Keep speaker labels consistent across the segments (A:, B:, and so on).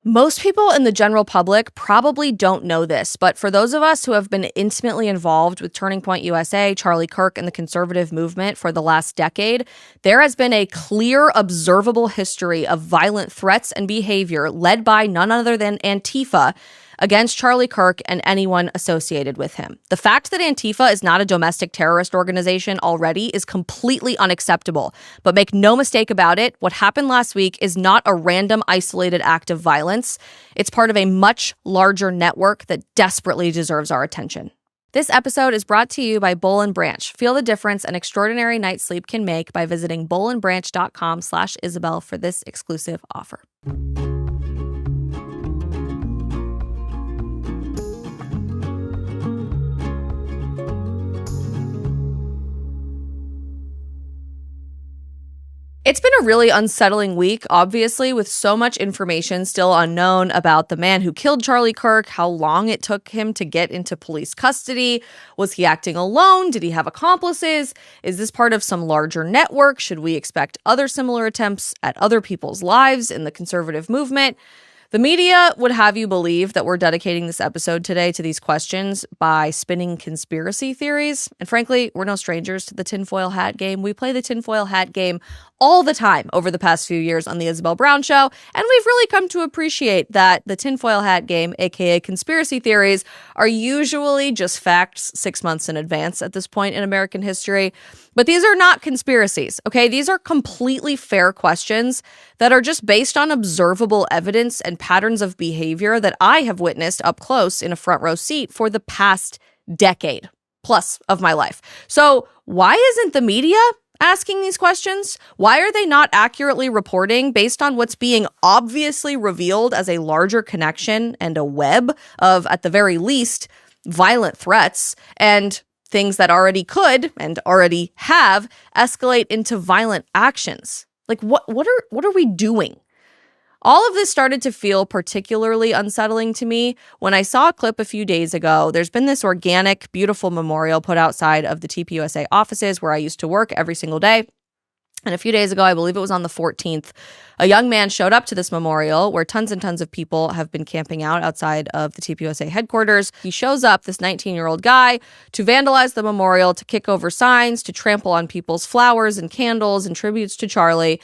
A: Most people in the general public probably don't know this, but for those of us who have been intimately involved with Turning Point USA, Charlie Kirk, and the conservative movement for the last decade, there has been a clear, observable history of violent threats and behavior led by none other than Antifa against Charlie Kirk and anyone associated with him. The fact that Antifa is not a domestic terrorist organization already is completely unacceptable. But make no mistake about it, what happened last week is not a random isolated act of violence. It's part of a much larger network that desperately deserves our attention. This episode is brought to you by Boll & Branch. Feel the difference an extraordinary night's sleep can make by visiting bollandbranch.com/Isabel for this exclusive offer. It's been a really unsettling week, obviously, with so much information still unknown about the man who killed Charlie Kirk, how long it took him to get into police custody. Was he acting alone? Did he have accomplices? Is this part of some larger network? Should we expect other similar attempts at other people's lives in the conservative movement? The media would have you believe that we're dedicating this episode today to these questions by spinning conspiracy theories. And frankly, we're no strangers to the tinfoil hat game. We play the tinfoil hat game all the time over the past few years on the Isabel Brown Show. And we've really come to appreciate that the tinfoil hat game, aka conspiracy theories, are usually just facts 6 months in advance at this point in American history. But these are not conspiracies, okay? These are completely fair questions that are just based on observable evidence and patterns of behavior that I have witnessed up close in a front row seat for the past decade plus of my life. So why isn't the media asking these questions? Why are they not accurately reporting based on what's being obviously revealed as a larger connection and a web of, at the very least, violent threats and things that already could and already have escalate into violent actions? Like, what are we doing? All of this started to feel particularly unsettling to me when I saw a clip a few days ago. There's been this organic, beautiful memorial put outside of the TPUSA offices where I used to work every single day. And a few days ago, I believe it was on the 14th, a young man showed up to this memorial where tons and tons of people have been camping out outside of the TPUSA headquarters. He shows up, this 19-year-old guy, to vandalize the memorial, to kick over signs, to trample on people's flowers and candles and tributes to Charlie.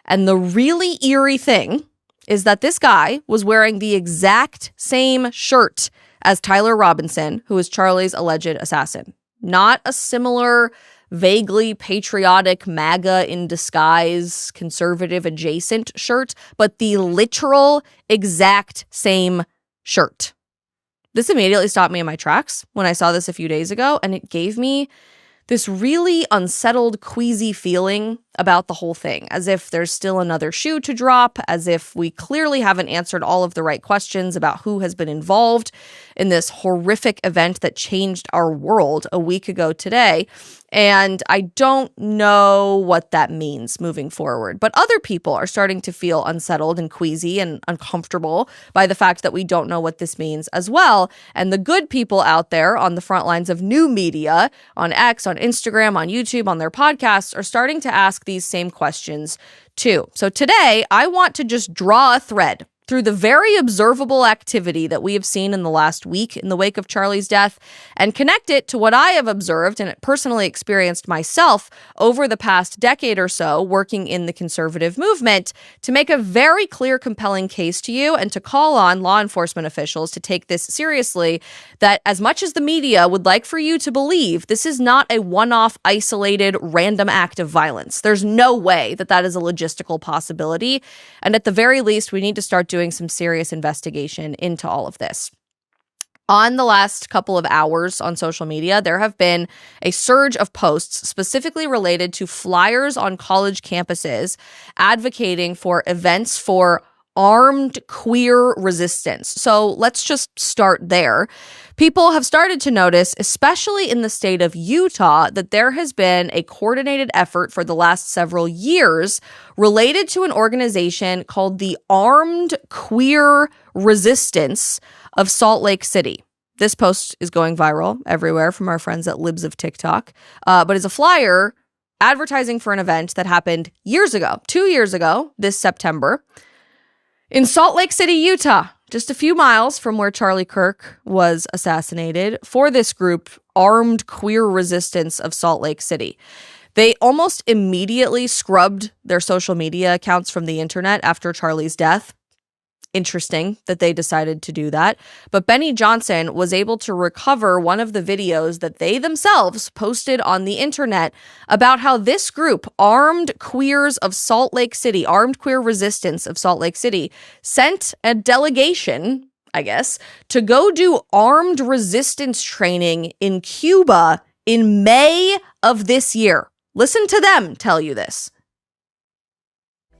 A: And the really eerie thing is that this guy was wearing the exact same shirt as Tyler Robinson, who is Charlie's alleged assassin. Not a similar, vaguely patriotic MAGA in disguise, conservative adjacent shirt, but the literal exact same shirt. This immediately stopped me in my tracks when I saw this a few days ago, and it gave me this really unsettled, queasy feeling about the whole thing, as if there's still another shoe to drop, as if we clearly haven't answered all of the right questions about who has been involved in this horrific event that changed our world a week ago today. And I don't know what that means moving forward. But other people are starting to feel unsettled and queasy and uncomfortable by the fact that we don't know what this means as well. And the good people out there on the front lines of new media, on X, on Instagram, on YouTube, on their podcasts, are starting to ask these same questions too. So today, I want to just draw a thread through the very observable activity that we have seen in the last week in the wake of Charlie's death and connect it to what I have observed and personally experienced myself over the past decade or so working in the conservative movement to make a very clear, compelling case to you and to call on law enforcement officials to take this seriously, that as much as the media would like for you to believe, this is not a one-off, isolated, random act of violence. There's no way that that is a logistical possibility. And at the very least, we need to start doing some serious investigation into all of this. On the last couple of hours on social media, there have been a surge of posts specifically related to flyers on college campuses advocating for events for armed queer resistance. So let's just start there. People have started to notice, especially in the state of Utah, that there has been a coordinated effort for the last several years related to an organization called the Armed Queer Resistance of Salt Lake City. This post is going viral everywhere from our friends at Libs of TikTok, but is a flyer advertising for an event that happened years ago, 2 years ago, this September. In Salt Lake City, Utah, just a few miles from where Charlie Kirk was assassinated, for this group, Armed Queer Resistance of Salt Lake City, they almost immediately scrubbed their social media accounts from the internet after Charlie's death. Interesting that they decided to do that. But Benny Johnson was able to recover one of the videos that they themselves posted on the internet about how this group, Armed Queers of Salt Lake City, Armed Queer Resistance of Salt Lake City, sent a delegation, I guess, to go do armed resistance training in Cuba in May of this year. Listen to them tell you this.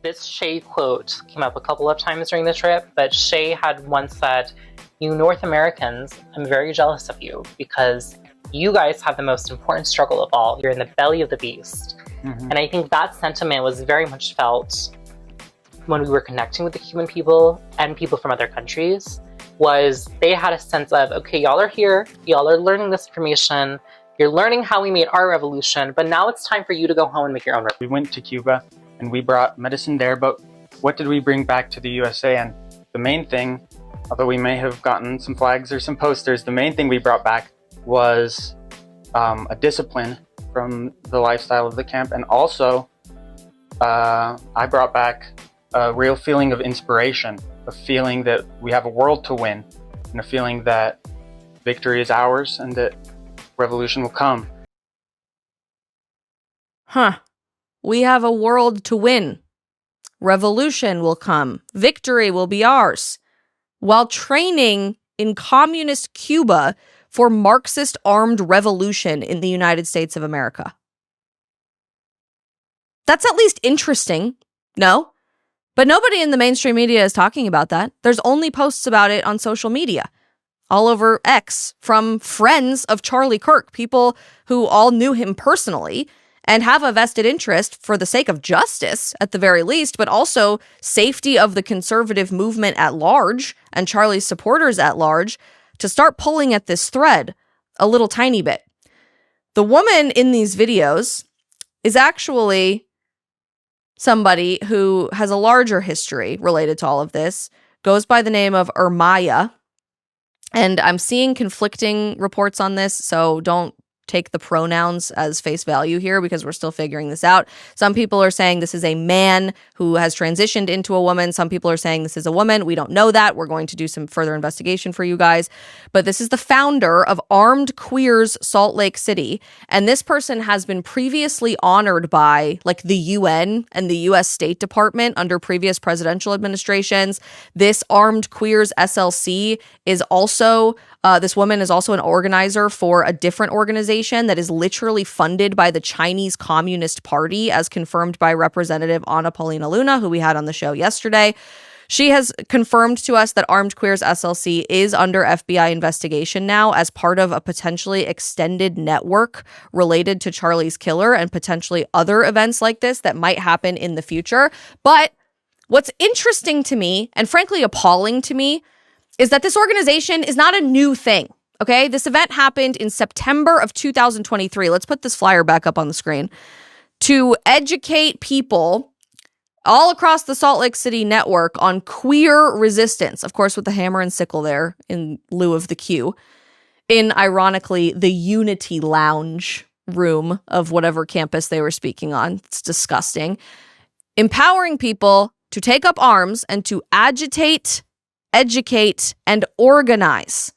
B: This Shay quote came up a couple of times during the trip, but Shay had once said, "You North Americans, I'm very jealous of you because you guys have the most important struggle of all. You're in the belly of the beast." Mm-hmm. And I think that sentiment was very much felt when we were connecting with the Cuban people and people from other countries, was they had a sense of, okay, y'all are here, y'all are learning this information, you're learning how we made our revolution, but now it's time for you to go home and make your own revolution.
C: We went to Cuba and we brought medicine there, but what did we bring back to the USA? And the main thing, although we may have gotten some flags or some posters, the main thing we brought back was a discipline from the lifestyle of the camp. And also, I brought back a real feeling of inspiration, a feeling that we have a world to win, and a feeling that victory is ours and that revolution will come.
A: We have a world to win. Revolution will come. Victory will be ours. While training in communist Cuba for Marxist armed revolution in the United States of America. That's at least interesting, no? But nobody in the mainstream media is talking about that. There's only posts about it on social media, all over X, from friends of Charlie Kirk, people who all knew him personally and have a vested interest for the sake of justice, at the very least, but also safety of the conservative movement at large and Charlie's supporters at large, to start pulling at this thread a little tiny bit. The woman in these videos is actually somebody who has a larger history related to all of this, goes by the name of Ermaya, and I'm seeing conflicting reports on this, so don't take the pronouns as face value here because we're still figuring this out. Some people are saying this is a man who has transitioned into a woman. Some people are saying this is a woman. We don't know that. We're going to do some further investigation for you guys. But this is the founder of Armed Queers Salt Lake City. And this person has been previously honored by like the UN and the US State Department under previous presidential administrations. This Armed Queers SLC is also this woman is also an organizer for a different organization that is literally funded by the Chinese Communist Party, as confirmed by Representative Ana Paulina Luna, who we had on the show yesterday. She has confirmed to us that Armed Queers SLC is under FBI investigation now as part of a potentially extended network related to Charlie's killer and potentially other events like this that might happen in the future. But what's interesting to me, and frankly appalling to me, is that this organization is not a new thing, okay? This event happened in September of 2023. Let's put this flyer back up on the screen. To educate people all across the Salt Lake City network on queer resistance, of course, with the hammer and sickle there in lieu of the Q, in, ironically, the Unity Lounge room of whatever campus they were speaking on. It's disgusting. Empowering people to take up arms and to agitate, educate, and organize.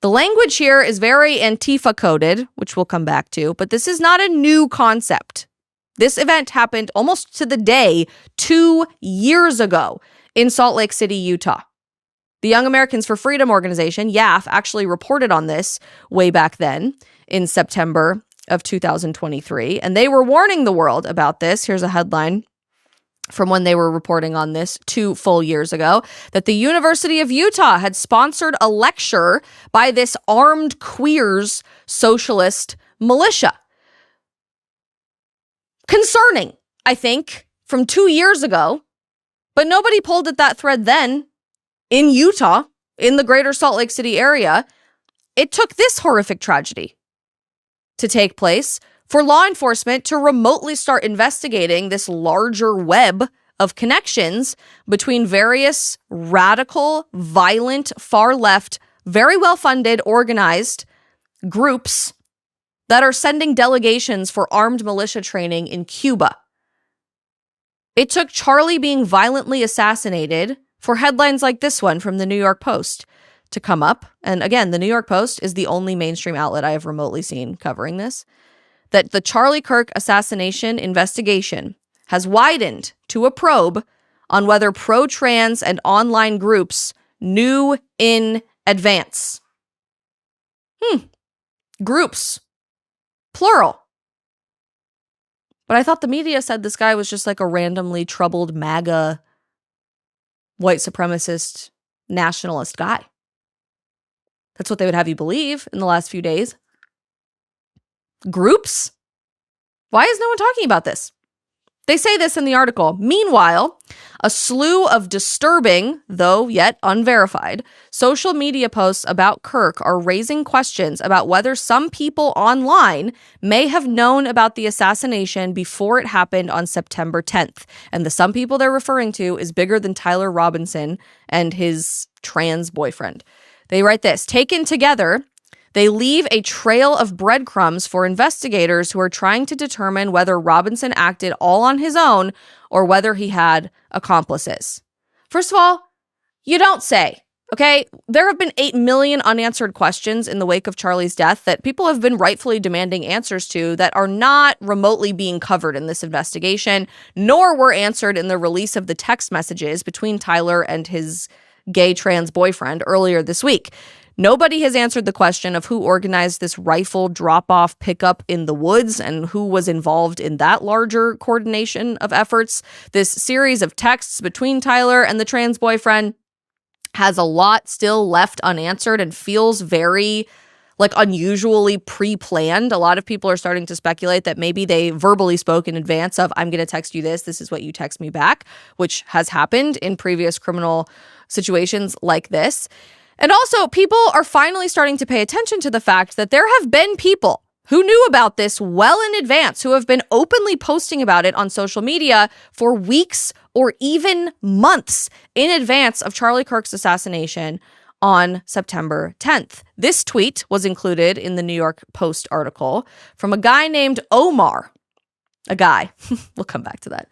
A: The language here is very Antifa coded, which we'll come back to, but this is not a new concept. This event happened almost to the day 2 years ago in Salt Lake City, Utah. The Young Americans for Freedom organization, YAF, actually reported on this way back then in September of 2023, and they were warning the world about this. Here's a headline from when they were reporting on this 2 full years ago, that the University of Utah had sponsored a lecture by this Armed Queers socialist militia. Concerning, I think, from 2 years ago, but nobody pulled at that thread then in Utah, in the greater Salt Lake City area. It took this horrific tragedy to take place for law enforcement to remotely start investigating this larger web of connections between various radical, violent, far-left, very well-funded, organized groups that are sending delegations for armed militia training in Cuba. It took Charlie being violently assassinated for headlines like this one from the New York Post to come up. And again, the New York Post is the only mainstream outlet I have remotely seen covering this. That the Charlie Kirk assassination investigation has widened to a probe on whether pro-trans and online groups knew in advance. Groups. Plural. But I thought the media said this guy was just like a randomly troubled MAGA white supremacist nationalist guy. That's what they would have you believe in the last few days. Groups? Why is no one talking about this? They say this in the article. Meanwhile, a slew of disturbing, though yet unverified, social media posts about Kirk are raising questions about whether some people online may have known about the assassination before it happened on September 10th. And the some people they're referring to is bigger than Tyler Robinson and his trans boyfriend. They write this: taken together, they leave a trail of breadcrumbs for investigators who are trying to determine whether Robinson acted all on his own or whether he had accomplices. First of all, you don't say, okay? There have been 8 million unanswered questions in the wake of Charlie's death that people have been rightfully demanding answers to that are not remotely being covered in this investigation, nor were answered in the release of the text messages between Tyler and his gay trans boyfriend earlier this week. Nobody has answered the question of who organized this rifle drop-off pickup in the woods and who was involved in that larger coordination of efforts. This series of texts between Tyler and the trans boyfriend has a lot still left unanswered and feels very unusually pre-planned. A lot of people are starting to speculate that maybe they verbally spoke in advance of, I'm going to text you this is what you text me back, which has happened in previous criminal situations like this. And also, people are finally starting to pay attention to the fact that there have been people who knew about this well in advance, who have been openly posting about it on social media for weeks or even months in advance of Charlie Kirk's assassination on September 10th. This tweet was included in the New York Post article from a guy named Omar. A guy. We'll come back to that.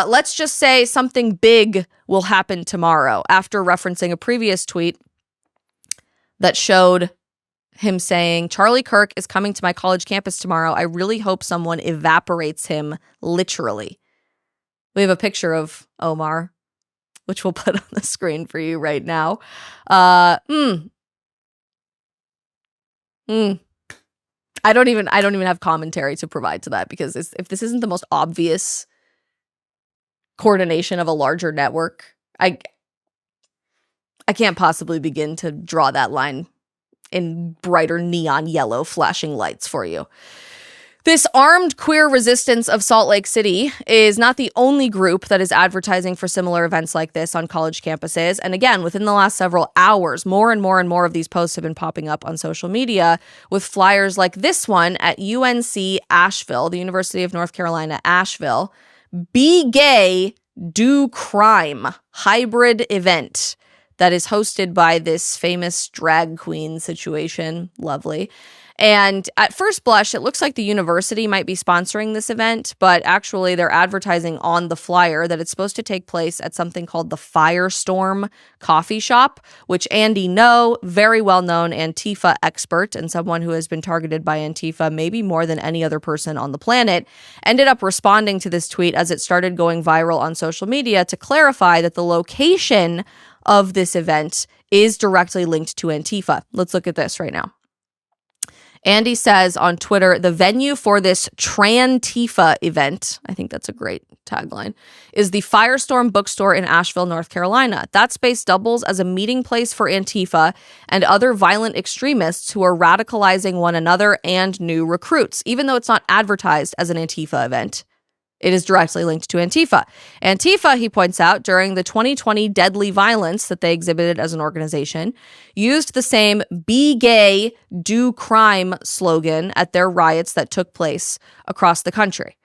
A: Let's just say something big will happen tomorrow, after referencing a previous tweet that showed him saying, Charlie Kirk is coming to my college campus tomorrow. I really hope someone evaporates him, literally. We have a picture of Omar, which we'll put on the screen for you right now. I don't even have commentary to provide to that, because if this isn't the most obvious coordination of a larger network, I can't possibly begin to draw that line in brighter neon yellow flashing lights for you. This armed queer resistance of Salt Lake City is not the only group that is advertising for similar events like this on college campuses. And again, within the last several hours, more and more and more of these posts have been popping up on social media with flyers like this one at UNC Asheville, the University of North Carolina, Asheville. Be Gay, Do Crime hybrid event that is hosted by this famous drag queen situation. Lovely. And at first blush, it looks like the university might be sponsoring this event, but actually they're advertising on the flyer that it's supposed to take place at something called the Firestorm Coffee Shop, which Andy No, very well-known Antifa expert and someone who has been targeted by Antifa maybe more than any other person on the planet, ended up responding to this tweet as it started going viral on social media to clarify that the location of this event is directly linked to Antifa. Let's look at this right now. Andy says on Twitter, the venue for this Trantifa event, I think that's a great tagline, is the Firestorm Bookstore in Asheville, North Carolina. That space doubles as a meeting place for Antifa and other violent extremists who are radicalizing one another and new recruits, even though it's not advertised as an Antifa event. It is directly linked to Antifa. Antifa, he points out, during the 2020 deadly violence that they exhibited as an organization, used the same Be Gay, Do Crime slogan at their riots that took place across the country.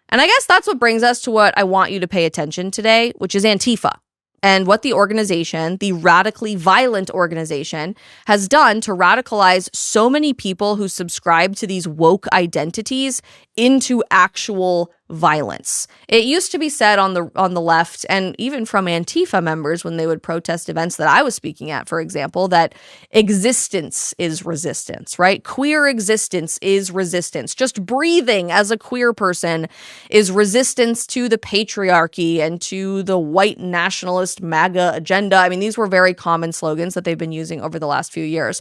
A: And I guess that's what brings us to what I want you to pay attention today, which is Antifa, and what the organization, the radically violent organization, has done to radicalize so many people who subscribe to these woke identities into actual violence. It used to be said on the left, and even from Antifa members when they would protest events that I was speaking at, for example, that existence is resistance, right? Queer existence is resistance. Just breathing as a queer person is resistance to the patriarchy and to the white nationalist MAGA agenda. I mean, these were very common slogans that they've been using over the last few years.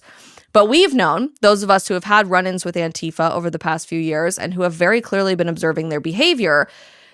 A: But we've known, those of us who have had run-ins with Antifa over the past few years and who have very clearly been observing their behavior,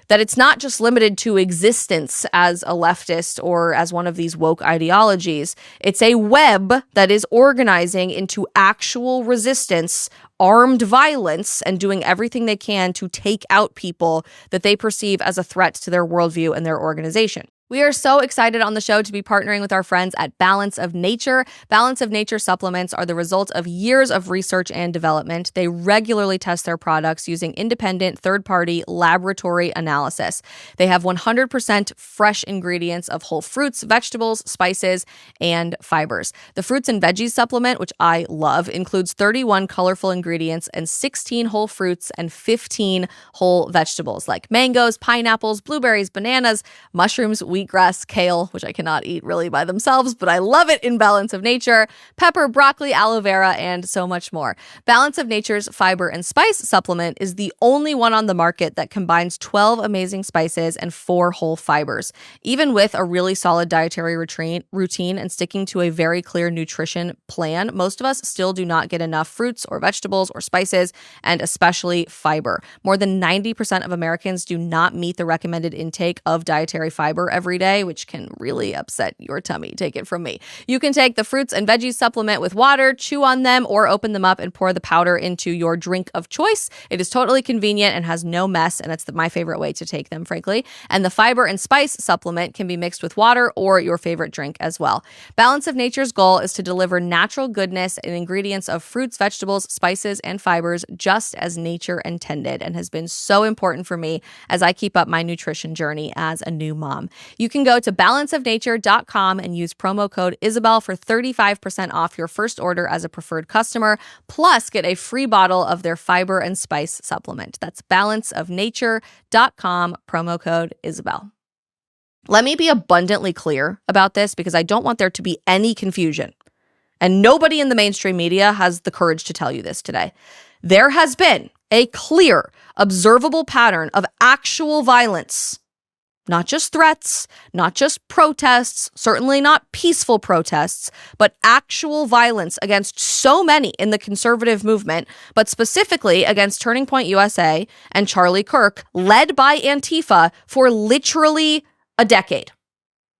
A: that it's not just limited to existence as a leftist or as one of these woke ideologies. It's a web that is organizing into actual resistance, armed violence, and doing everything they can to take out people that they perceive as a threat to their worldview and their organization. We are so excited on the show to be partnering with our friends at Balance of Nature. Balance of Nature supplements are the result of years of research and development. They regularly test their products using independent third-party laboratory analysis. They have 100% fresh ingredients of whole fruits, vegetables, spices, and fibers. The fruits and veggies supplement, which I love, includes 31 colorful ingredients and 16 whole fruits and 15 whole vegetables like mangoes, pineapples, blueberries, bananas, mushrooms, wheatgrass, kale, which I cannot eat really by themselves, but I love it in Balance of Nature, pepper, broccoli, aloe vera, and so much more. Balance of Nature's fiber and spice supplement is the only one on the market that combines 12 amazing spices and 4 whole fibers. Even with a really solid dietary routine and sticking to a very clear nutrition plan, most of us still do not get enough fruits or vegetables or spices, and especially fiber. More than 90% of Americans do not meet the recommended intake of dietary fiber every day, which can really upset your tummy. Take it from me. You can take the fruits and veggies supplement with water, chew on them, or open them up and pour the powder into your drink of choice. It is totally convenient and has no mess, and it's my favorite way to take them, frankly. And the fiber and spice supplement can be mixed with water or your favorite drink as well. Balance of Nature's goal is to deliver natural goodness and ingredients of fruits, vegetables, spices, and fibers just as nature intended, and has been so important for me as I keep up my nutrition journey as a new mom. You can go to balanceofnature.com and use promo code Isabel for 35% off your first order as a preferred customer, plus get a free bottle of their fiber and spice supplement. That's balanceofnature.com, promo code Isabel. Let me be abundantly clear about this because I don't want there to be any confusion. And nobody in the mainstream media has the courage to tell you this today. There has been a clear, observable pattern of actual violence. Not just threats, not just protests, certainly not peaceful protests, but actual violence against so many in the conservative movement, but specifically against Turning Point USA and Charlie Kirk, led by Antifa for literally a decade.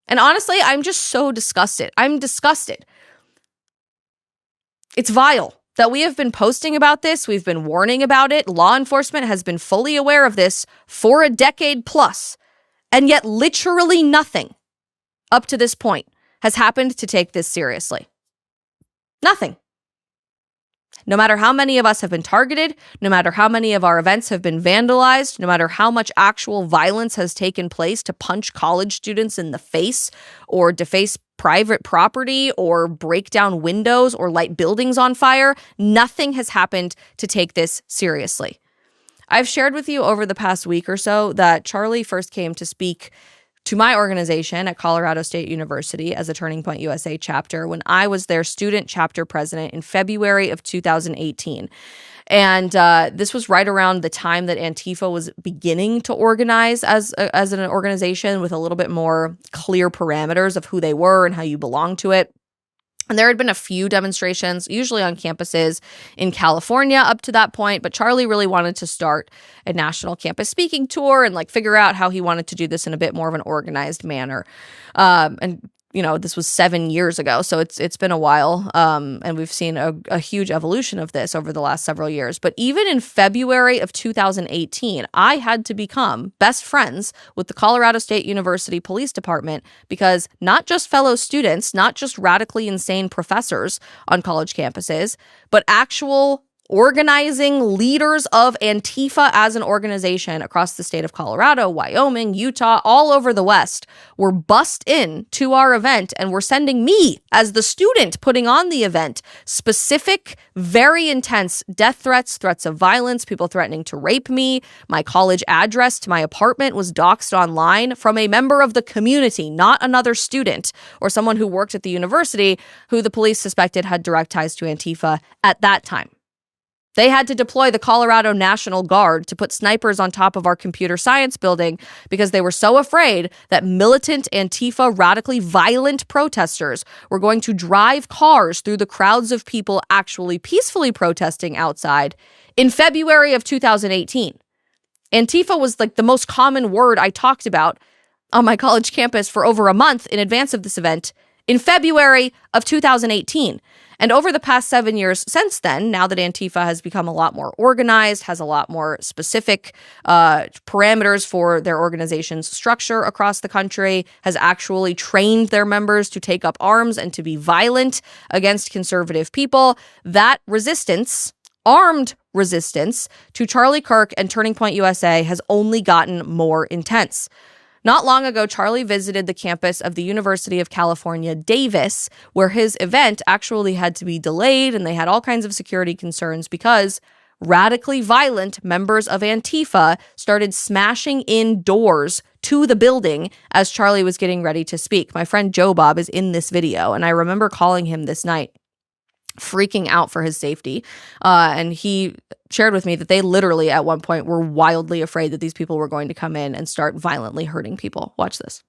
A: And honestly, I'm just so disgusted. I'm disgusted. It's vile that we have been posting about this. We've been warning about it. Law enforcement has been fully aware of this for a decade plus. And yet literally nothing up to this point has happened to take this seriously. Nothing. No matter how many of us have been targeted, no matter how many of our events have been vandalized, no matter how much actual violence has taken place to punch college students in the face or deface private property or break down windows or light buildings on fire, nothing has happened to take this seriously. I've shared with you over the past week or so that Charlie first came to speak to my organization at Colorado State University as a Turning Point USA chapter when I was their student chapter president in February of 2018. And this was right around the time that Antifa was beginning to organize as an organization with a little bit more clear parameters of who they were and how you belong to it. And there had been a few demonstrations, usually on campuses in California up to that point, but Charlie really wanted to start a national campus speaking tour and figure out how he wanted to do this in a bit more of an organized manner. And this was 7 years ago, so it's been a while, and we've seen a huge evolution of this over the last several years. But even in February of 2018, I had to become best friends with the Colorado State University Police Department because not just fellow students, not just radically insane professors on college campuses, but actual organizing leaders of Antifa as an organization across the state of Colorado, Wyoming, Utah, all over the West were bussed in to our event and were sending me as the student putting on the event specific, very intense death threats, threats of violence, people threatening to rape me. My college address to my apartment was doxed online from a member of the community, not another student or someone who worked at the university who the police suspected had direct ties to Antifa at that time. They had to deploy the Colorado National Guard to put snipers on top of our computer science building because they were so afraid that militant Antifa, radically violent protesters were going to drive cars through the crowds of people actually peacefully protesting outside in February of 2018. Antifa was like the most common word I talked about on my college campus for over a month in advance of this event in February of 2018. And over the past 7 years since then, now that Antifa has become a lot more organized, has a lot more specific parameters for their organization's structure across the country, has actually trained their members to take up arms and to be violent against conservative people, that resistance, armed resistance to Charlie Kirk and Turning Point USA has only gotten more intense. Not long ago, Charlie visited the campus of the University of California, Davis, where his event actually had to be delayed and they had all kinds of security concerns because radically violent members of Antifa started smashing in doors to the building as Charlie was getting ready to speak. My friend Joe Bob is in this video, and I remember calling him this night, freaking out for his safety. And he shared with me that they literally at one point were wildly afraid that these people were going to come in and start violently hurting people. Watch this.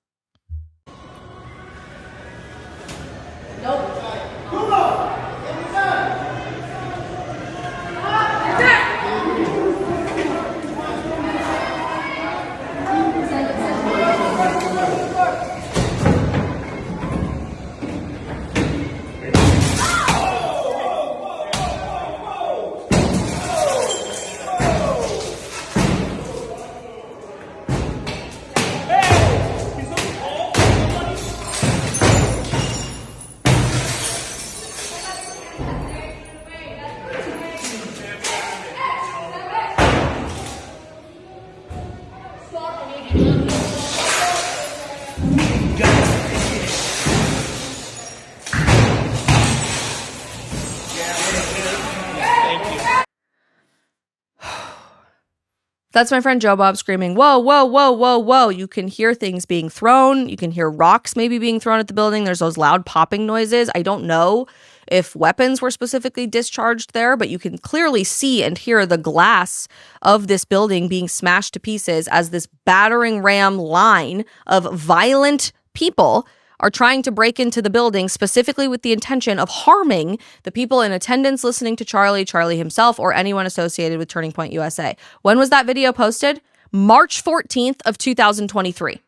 A: That's my friend Joe Bob screaming, whoa, whoa, whoa, whoa, whoa. You can hear things being thrown. You can hear rocks maybe being thrown at the building. There's those loud popping noises. I don't know if weapons were specifically discharged there, but you can clearly see and hear the glass of this building being smashed to pieces as this battering ram line of violent people are trying to break into the building specifically with the intention of harming the people in attendance listening to Charlie, Charlie himself, or anyone associated with Turning Point USA. When was that video posted? March 14th of 2023.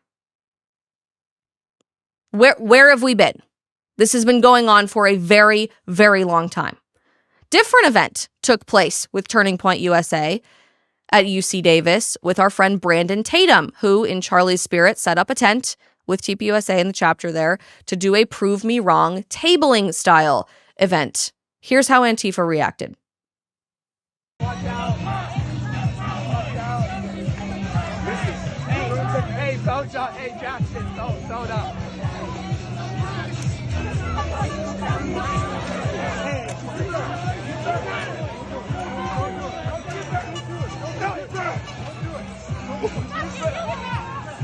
A: Where have we been? This has been going on for a very, very long time. Different event took place with Turning Point USA at UC Davis with our friend Brandon Tatum, who in Charlie's spirit set up a tent with TPUSA in the chapter there to do a prove me wrong tabling style event. Here's how Antifa reacted.
D: Watch out. Hey, hey, Jackson, sold up.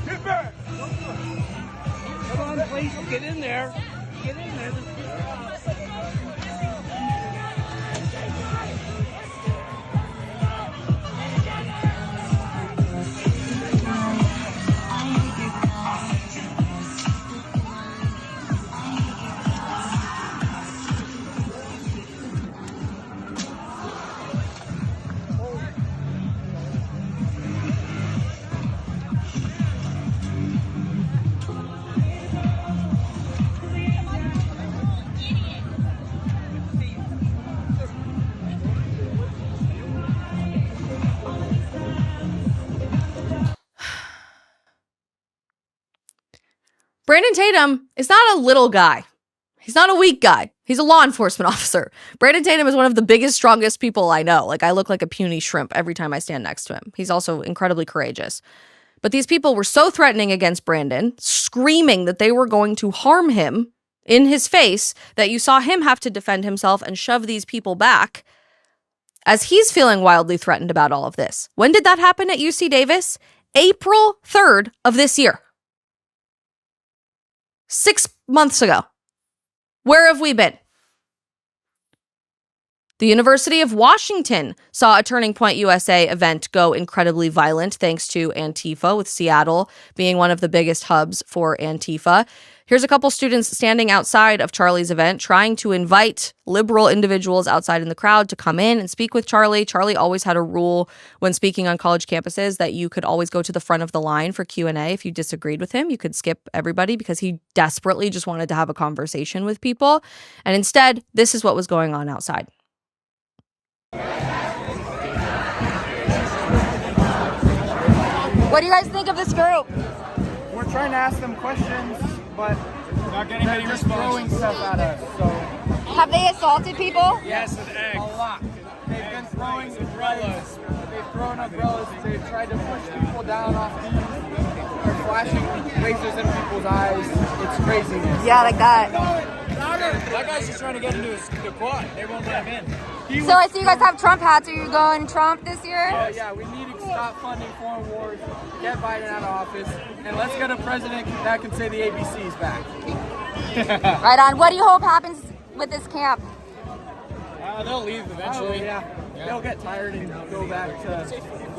D: Get back. Come on, please, get in there. Get in there.
A: Brandon Tatum is not a little guy. He's not a weak guy. He's a law enforcement officer. Brandon Tatum is one of the biggest, strongest people I know. Like, I look like a puny shrimp every time I stand next to him. He's also incredibly courageous. But these people were so threatening against Brandon, screaming that they were going to harm him in his face, that you saw him have to defend himself and shove these people back as he's feeling wildly threatened about all of this. When did that happen at UC Davis? April 3rd of this year. 6 months ago. Where have we been? The University of Washington saw a Turning Point USA event go incredibly violent thanks to Antifa, with Seattle being one of the biggest hubs for Antifa. Here's a couple students standing outside of Charlie's event trying to invite liberal individuals outside in the crowd to come in and speak with Charlie. Charlie always had a rule when speaking on college campuses that you could always go to the front of the line for Q&A. If you disagreed with him, you could skip everybody because he desperately just wanted to have a conversation with people. And instead, this is what was going on outside.
E: What do you guys think of this group?
F: We're trying to ask them questions, but not getting any response. Throwing stuff at us. So
E: have they assaulted people?
F: yes, with eggs. A lot. They've been throwing umbrellas. They've thrown umbrellas. They've tried to push people down off these. They're flashing lasers in people's eyes. It's craziness.
E: Yeah, like that.
F: That guy's just trying to get into the quad. They won't let him in.
E: So I see you guys have Trump hats. Are you going Trump this year?
F: Yeah, we need to stop funding foreign wars, get Biden out of office, and let's get a president that can say the ABCs back.
E: Right on. What do you hope happens with this camp?
F: They'll leave eventually. Yeah. They'll get tired and go back to...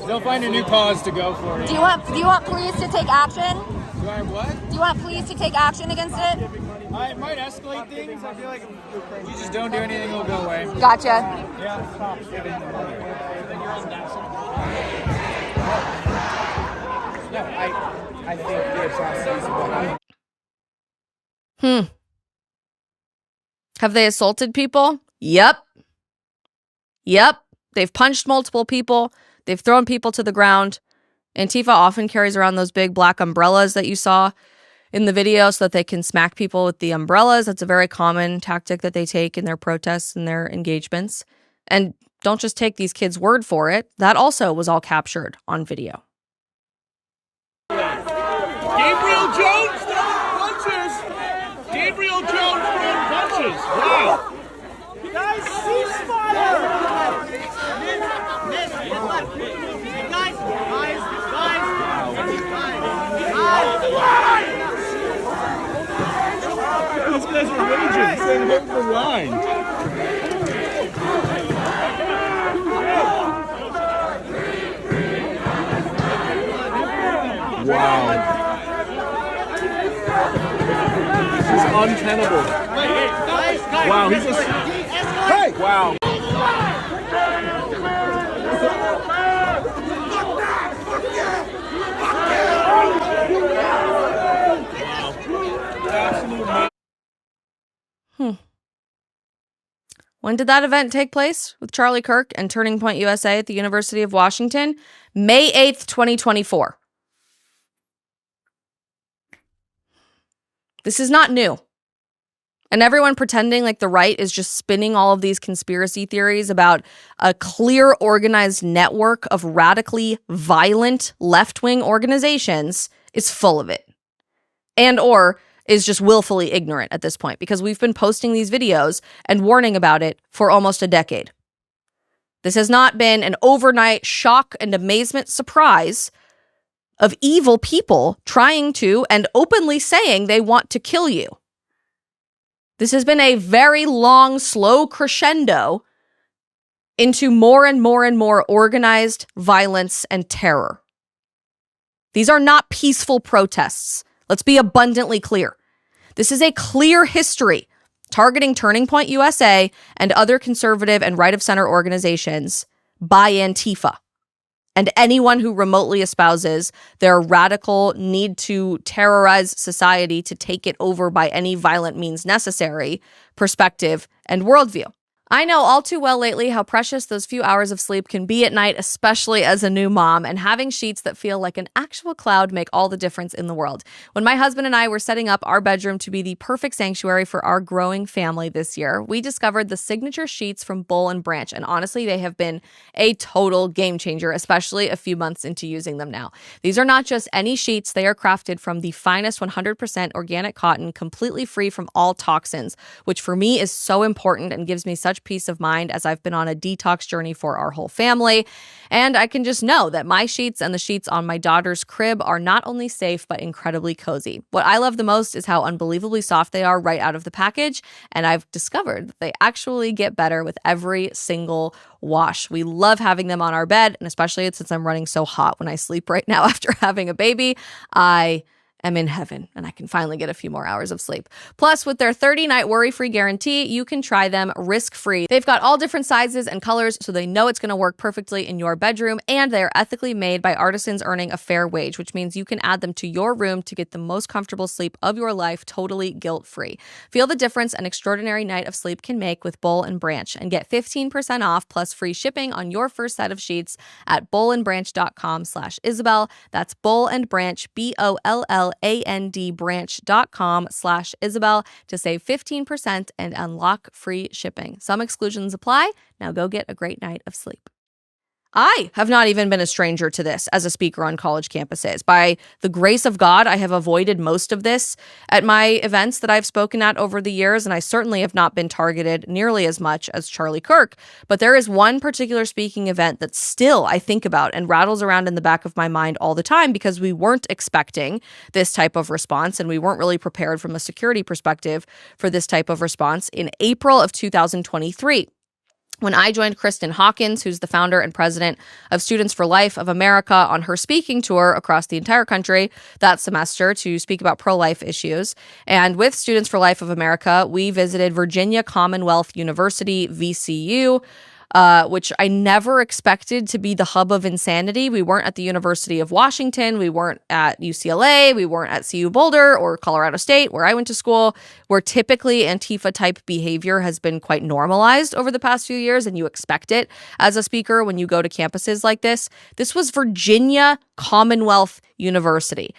F: They'll find a new cause to go for.
E: Do you want police to take action?
F: Do I what?
E: Do you want police to take action against it?
F: It might escalate things. I feel like if you just don't do anything, it'll go away.
E: Gotcha.
F: Yeah. I think the atrocities are behind.
A: Have they assaulted people? Yep. They've punched multiple people. They've thrown people to the ground. Antifa often carries around those big black umbrellas that you saw in the video so that they can smack people with the umbrellas. That's a very common tactic that they take in their protests and their engagements. And don't just take these kids' word for it. That also was all captured on video.
D: Gabriel Jones throwing punches. Gabriel Jones throwing punches. Wow. Guys, ceasefire. These guys are raging, saying hold the line. Wow. This is untenable. Wow, he's just... Hey! Wow.
A: When did that event take place with Charlie Kirk and Turning Point USA at the University of Washington? May 8th, 2024. This is not new. And everyone pretending like the right is just spinning all of these conspiracy theories about a clear organized network of radically violent left-wing organizations is full of it. And or is just willfully ignorant at this point, because we've been posting these videos and warning about it for almost a decade. This has not been an overnight shock and amazement surprise of evil people trying to and openly saying they want to kill you. This has been a very long, slow crescendo into more and more and more organized violence and terror. These are not peaceful protests. Let's be abundantly clear. This is a clear history targeting Turning Point USA and other conservative and right-of-center organizations by Antifa and anyone who remotely espouses their radical need to terrorize society to take it over by any violent means necessary perspective and worldview. I know all too well lately how precious those few hours of sleep can be at night, especially as a new mom, and having sheets that feel like an actual cloud make all the difference in the world. When my husband and I were setting up our bedroom to be the perfect sanctuary for our growing family this year, we discovered the signature sheets from Boll & Branch, and honestly, they have been a total game changer, especially a few months into using them now. These are not just any sheets, they are crafted from the finest 100% organic cotton, completely free from all toxins, which for me is so important and gives me such peace of mind as I've been on a detox journey for our whole family. And I can just know that my sheets and the sheets on my daughter's crib are not only safe, but incredibly cozy. What I love the most is how unbelievably soft they are right out of the package. And I've discovered that they actually get better with every single wash. We love having them on our bed, and especially since I'm running so hot when I sleep right now after having a baby, I am in heaven and I can finally get a few more hours of sleep. Plus, with their 30-night worry-free guarantee, you can try them risk-free. They've got all different sizes and colors, so they know it's going to work perfectly in your bedroom, and they are ethically made by artisans earning a fair wage, which means you can add them to your room to get the most comfortable sleep of your life totally guilt-free. Feel the difference an extraordinary night of sleep can make with Boll & Branch, and get 15% off plus free shipping on your first set of sheets at bollandbranch.com/Isabel. That's Boll & Branch, BOLLAND branch.com/Isabel to save 15% and unlock free shipping. Some exclusions apply. Now go get a great night of sleep. I have not even been a stranger to this as a speaker on college campuses. By the grace of God, I have avoided most of this at my events that I've spoken at over the years, and I certainly have not been targeted nearly as much as Charlie Kirk. But there is one particular speaking event that still I think about and rattles around in the back of my mind all the time because we weren't expecting this type of response, and we weren't really prepared from a security perspective for this type of response in April of 2023. When I joined Kristen Hawkins, who's the founder and president of Students for Life of America, on her speaking tour across the entire country that semester to speak about pro-life issues. And with Students for Life of America, we visited Virginia Commonwealth University, VCU, which I never expected to be the hub of insanity. We weren't at the University of Washington. We weren't at UCLA. We weren't at CU Boulder or Colorado State, where I went to school, where typically Antifa-type behavior has been quite normalized over the past few years, and you expect it as a speaker when you go to campuses like this. This was Virginia Commonwealth University.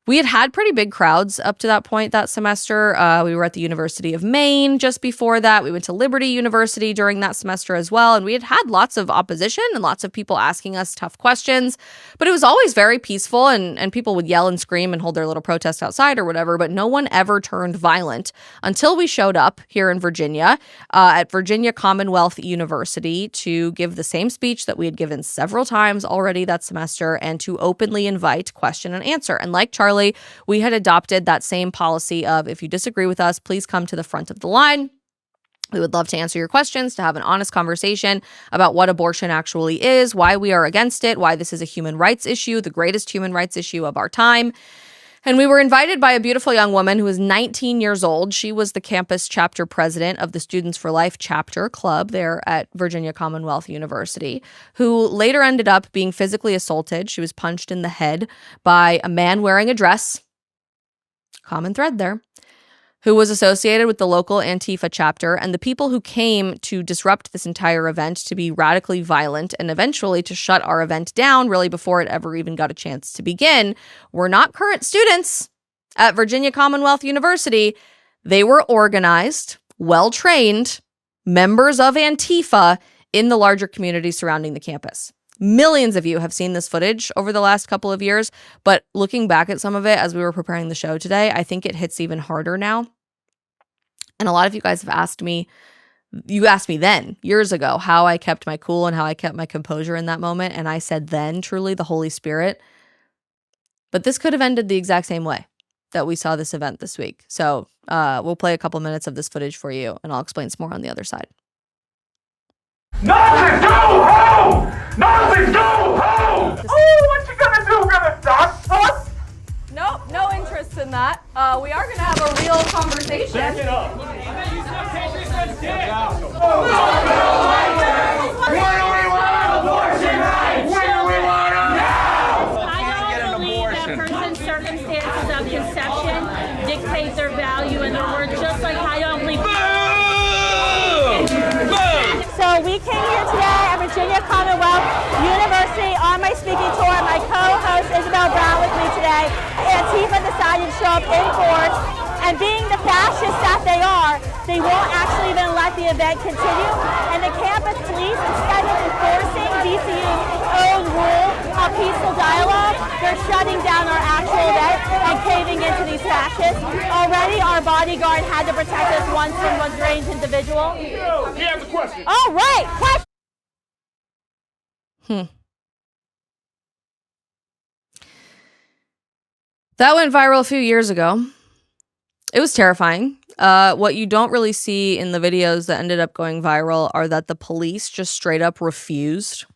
A: We had pretty big crowds up to that point that semester. We were at the University of Maine just before that. We went to Liberty University during that semester as well. And we had lots of opposition and lots of people asking us tough questions. But it was always very peaceful, and people would yell and scream and hold their little protest outside or whatever. But no one ever turned violent until we showed up here in Virginia at Virginia Commonwealth University to give the same speech that we had given several times already that semester and to openly invite question and answer. And like Charlie, we had adopted that same policy of, if you disagree with us, please come to the front of the line. We would love to answer your questions, to have an honest conversation about what abortion actually is, why we are against it, why this is a human rights issue, the greatest human rights issue of our time. And we were invited by a beautiful young woman who was 19 years old. She was the campus chapter president of the Students for Life chapter club there at Virginia Commonwealth University, who later ended up being physically assaulted. She was punched in the head by a man wearing a dress, common thread there, who was associated with the local Antifa chapter, and the people who came to disrupt this entire event, to be radically violent, and eventually to shut our event down really before it ever even got a chance to begin, were not current students at Virginia Commonwealth University. They were organized, well-trained members of Antifa in the larger community surrounding the campus. Millions of you have seen this footage over the last couple of years, but looking back at some of it as we were preparing the show today, I think it hits even harder now. And a lot of you guys have asked me, you asked me then, years ago, how I kept my cool and how I kept my composure in that moment. And I said then, truly, the Holy Spirit. But this could have ended the exact same way that we saw this event this week. So we'll play a couple minutes of this footage for you, and I'll explain some more on the other side.
G: Nothing, go home! Nothing, go home! Oh, what you gonna do? Gonna stop us?
A: Nope, no interest in that. We are going to have a real conversation.
G: Back it up. When do we want abortion rights? When do we want them now?
H: I don't believe that person's circumstances of conception dictate their value and their worth, just like I don't believe.
G: Boo! Boo!
H: we came here today at Virginia Commonwealth University on my speaking tour. My co-host Isabel Brown with me today. Antifa decided to show up in force, and being the fascists that they are, they won't actually even let the event continue. And the campus police, instead of enforcing VCU's own rule of peaceful dialogue, they're shutting down our actual event and caving into these fascists. Already our bodyguard had to protect us once from one strange individual.
G: He has a question.
H: All right,
A: That went viral a few years ago. It was terrifying. What you don't really see in the videos that ended up going viral are that the police just straight up refused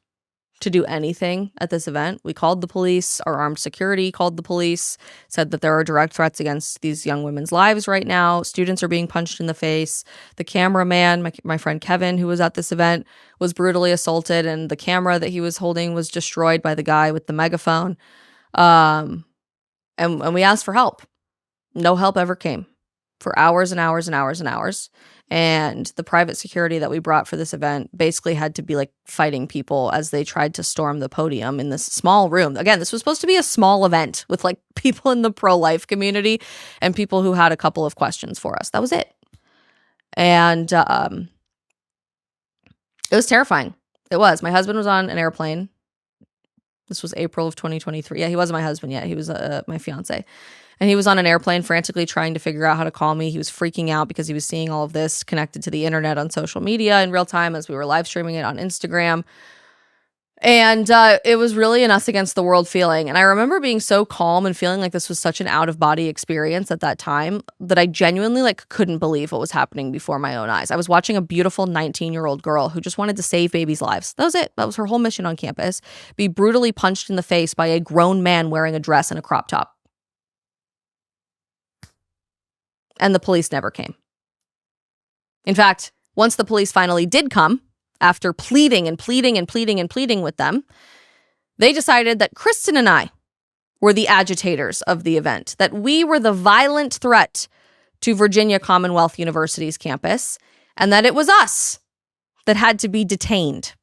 A: to do anything at this event. We called the police, our armed security called the police, said that there are direct threats against these young women's lives right now. Students are being punched in the face. The cameraman, my friend Kevin, who was at this event, was brutally assaulted, and the camera that he was holding was destroyed by the guy with the megaphone. And we asked for help. No help ever came for hours and hours and hours and hours. And the private security that we brought for this event basically had to be like fighting people as they tried to storm the podium in this small room. Again, this was supposed to be a small event with like people in the pro-life community and people who had a couple of questions for us. That was it. And it was terrifying. It was. My husband was on an airplane. This was April of 2023. Yeah, he wasn't my husband yet. He was my fiance. And he was on an airplane frantically trying to figure out how to call me. He was freaking out because he was seeing all of this connected to the internet on social media in real time as we were live streaming it on Instagram. And it was really an us against the world feeling. And I remember being so calm and feeling like this was such an out-of-body experience at that time that I genuinely like couldn't believe what was happening before my own eyes. I was watching a beautiful 19-year-old girl who just wanted to save babies' lives. That was it. That was her whole mission on campus. Be brutally punched in the face by a grown man wearing a dress and a crop top. And the police never came. In fact, once the police finally did come, after pleading and pleading and pleading and pleading with them, they decided that Kristen and I were the agitators of the event, that we were the violent threat to Virginia Commonwealth University's campus, and that it was us that had to be detained.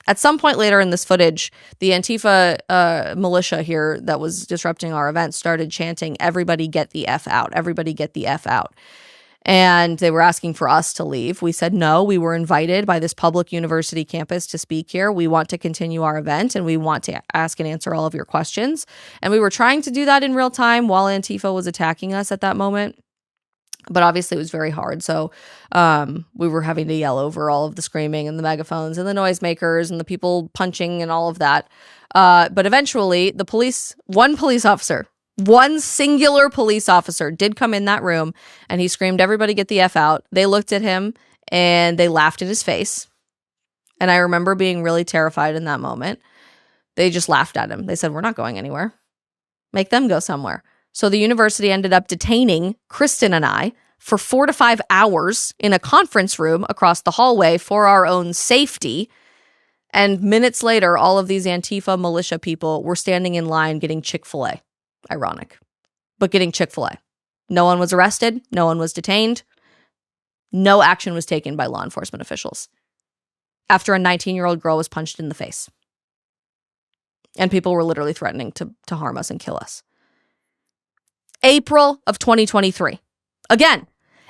A: At some point later in this footage, the Antifa militia here that was disrupting our event started chanting, "Everybody get the F out, everybody get the F out." And they were asking for us to leave. We said no, we were invited by this public university campus to speak here. We want to continue our event and we want to ask and answer all of your questions. And we were trying to do that in real time while Antifa was attacking us at that moment. But obviously it was very hard. So we were having to yell over all of the screaming and the megaphones and the noisemakers and the people punching and all of that. But eventually the police, one singular police officer did come in that room and he screamed, "Everybody get the F out." They looked at him and they laughed in his face. And I remember being really terrified in that moment. They just laughed at him. They said, "We're not going anywhere. Make them go somewhere." So the university ended up detaining Kristen and I for 4 to 5 hours in a conference room across the hallway for our own safety. And minutes later, all of these Antifa militia people were standing in line getting Chick-fil-A. Ironic, but getting Chick-fil-A. No one was arrested. No one was detained. No action was taken by law enforcement officials after a 19-year-old girl was punched in the face. And people were literally threatening to harm us and kill us. April of 2023. Again,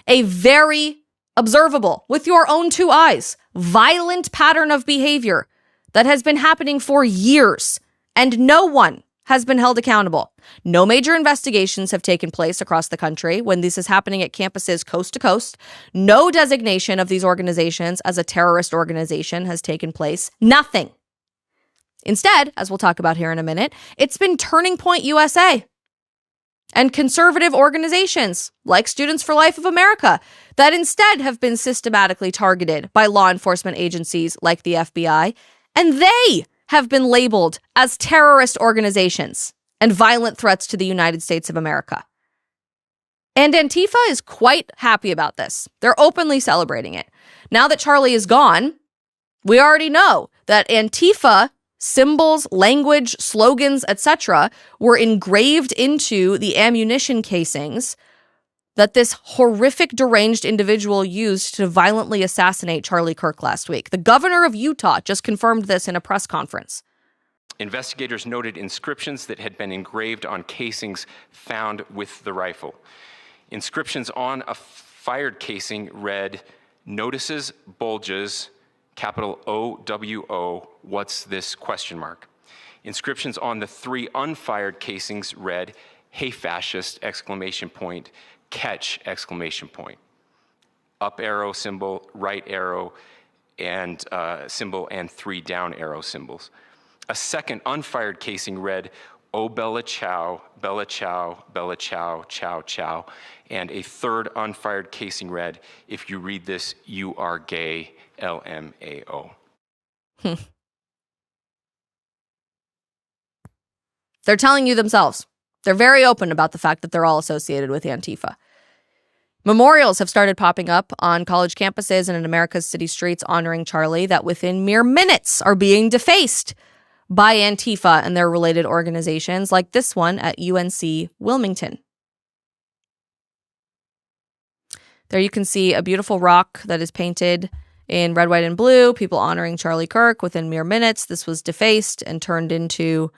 A: a very observable, with your own 2 eyes, violent pattern of behavior that has been happening for years, and no one has been held accountable. No major investigations have taken place across the country when this is happening at campuses coast to coast. No designation of these organizations as a terrorist organization has taken place. Nothing. Instead, as we'll talk about here in a minute, it's been Turning Point USA and conservative organizations like Students for Life of America that instead have been systematically targeted by law enforcement agencies like the FBI, and they have been labeled as terrorist organizations and violent threats to the United States of America. And Antifa is quite happy about this. They're openly celebrating it. Now that Charlie is gone, we already know that Antifa symbols, language, slogans, etc. were engraved into the ammunition casings that this horrific, deranged individual used to violently assassinate Charlie Kirk last week. The governor of Utah just confirmed this in a press conference.
I: Investigators noted inscriptions that had been engraved on casings found with the rifle. Inscriptions on a fired casing read, "Notices, bulges, capital O-W-O, what's this, question mark." Inscriptions on the 3 unfired casings read, "Hey fascist, exclamation point, catch, exclamation point." Up arrow symbol, right arrow and symbol, and 3 down arrow symbols. A second unfired casing read, "Oh Bella Chow, Bella Chow, Bella Chow, Chow Chow." And a third unfired casing read, "If you read this, you are gay, LMAO."
A: They're telling you themselves. They're very open about the fact that they're all associated with Antifa. Memorials have started popping up on college campuses and in America's city streets honoring Charlie that within mere minutes are being defaced by Antifa and their related organizations, like this one at UNC Wilmington. There you can see a beautiful rock that is painted in red, white, and blue, people honoring Charlie Kirk. Within mere minutes, this was defaced and turned into,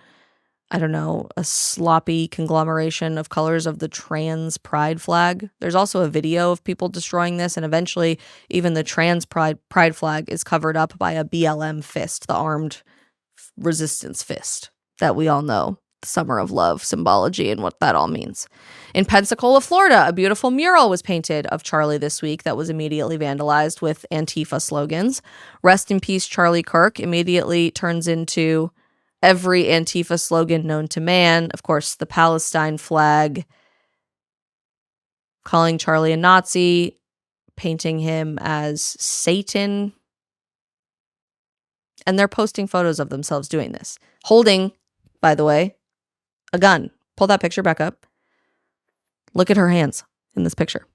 A: I don't know, a sloppy conglomeration of colors of the trans pride flag. There's also a video of people destroying this, and eventually even the trans pride flag is covered up by a BLM fist, the armed resistance fist that we all know, the Summer of Love symbology and what that all means. In Pensacola, Florida, a beautiful mural was painted of Charlie this week that was immediately vandalized with Antifa slogans. "Rest in peace, Charlie Kirk" immediately turns into every Antifa slogan known to man. Of course, the Palestine flag, calling Charlie a Nazi, painting him as Satan. And they're posting photos of themselves doing this. Holding, by the way, a gun. Pull that picture back up. Look at her hands in this picture.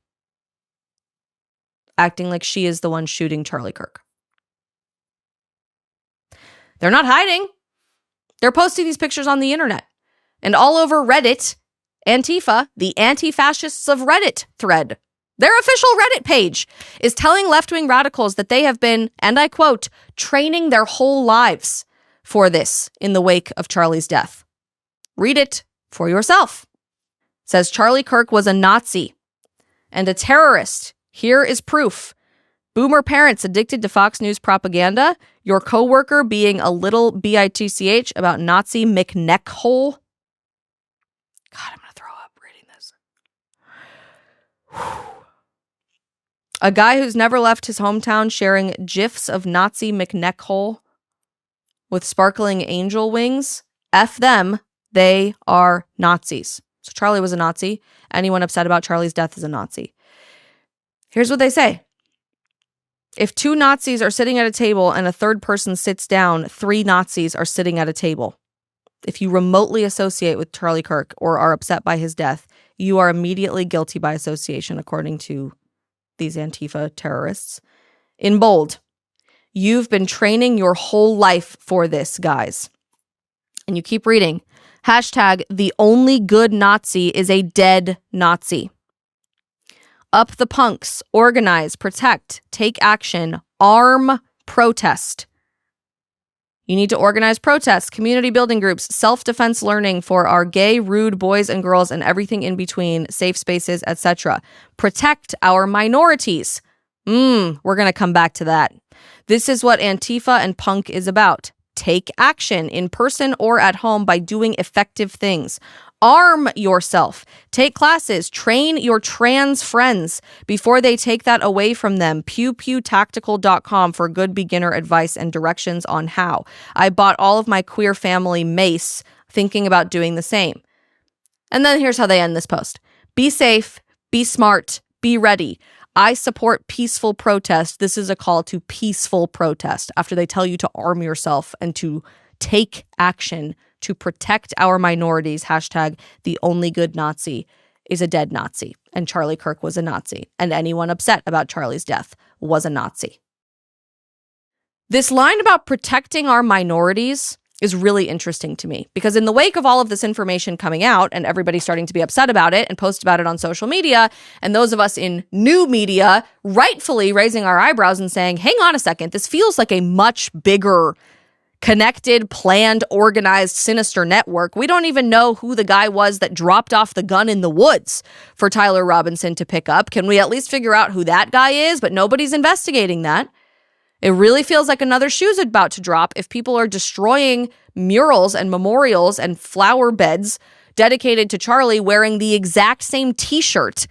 A: Acting like she is the one shooting Charlie Kirk. They're not hiding. They're posting these pictures on the internet. And all over Reddit, Antifa, the anti-fascists of Reddit thread, their official Reddit page, is telling left-wing radicals that they have been, and I quote, training their whole lives for this in the wake of Charlie's death. Read it for yourself. It says Charlie Kirk was a Nazi and a terrorist. Here is proof. Boomer parents addicted to Fox News propaganda. Your coworker being a little bitch about Nazi McNeckhole. God, I'm going to throw up reading this. A guy who's never left his hometown sharing gifs of Nazi McNeckhole with sparkling angel wings. F them. They are Nazis. So Charlie was a Nazi. Anyone upset about Charlie's death is a Nazi. Here's what they say. If 2 Nazis are sitting at a table and a third person sits down, 3 Nazis are sitting at a table. If you remotely associate with Charlie Kirk or are upset by his death, you are immediately guilty by association, according to these Antifa terrorists. In bold, you've been training your whole life for this, guys. And you keep reading. Hashtag the only good Nazi is a dead Nazi. Up the punks, organize, protect, take action, arm, protest. You need to organize protests, community building groups, self-defense learning for our gay, rude boys and girls and everything in between, safe spaces, etc. Protect our minorities. We're going to come back to that. This is what Antifa and punk is about. Take action in person or at home by doing effective things. Arm yourself. Take classes. Train your trans friends before they take that away from them. pewpewtactical.com for good beginner advice and directions on how. I bought all of my queer family mace thinking about doing the same. And then here's how they end this post. Be safe, be smart, be ready. I support peaceful protest. This is a call to peaceful protest after they tell you to arm yourself and to take action to protect our minorities. Hashtag the only good Nazi is a dead Nazi. And Charlie Kirk was a Nazi. And anyone upset about Charlie's death was a Nazi. This line about protecting our minorities is really interesting to me, because in the wake of all of this information coming out and everybody starting to be upset about it and post about it on social media, and those of us in new media rightfully raising our eyebrows and saying, hang on a second, this feels like a much bigger, connected, planned, organized, sinister network. We don't even know who the guy was that dropped off the gun in the woods for Tyler Robinson to pick up. Can we at least figure out who that guy is? But nobody's investigating that. It really feels like another shoe's about to drop if people are destroying murals and memorials and flower beds dedicated to Charlie wearing the exact same t-shirt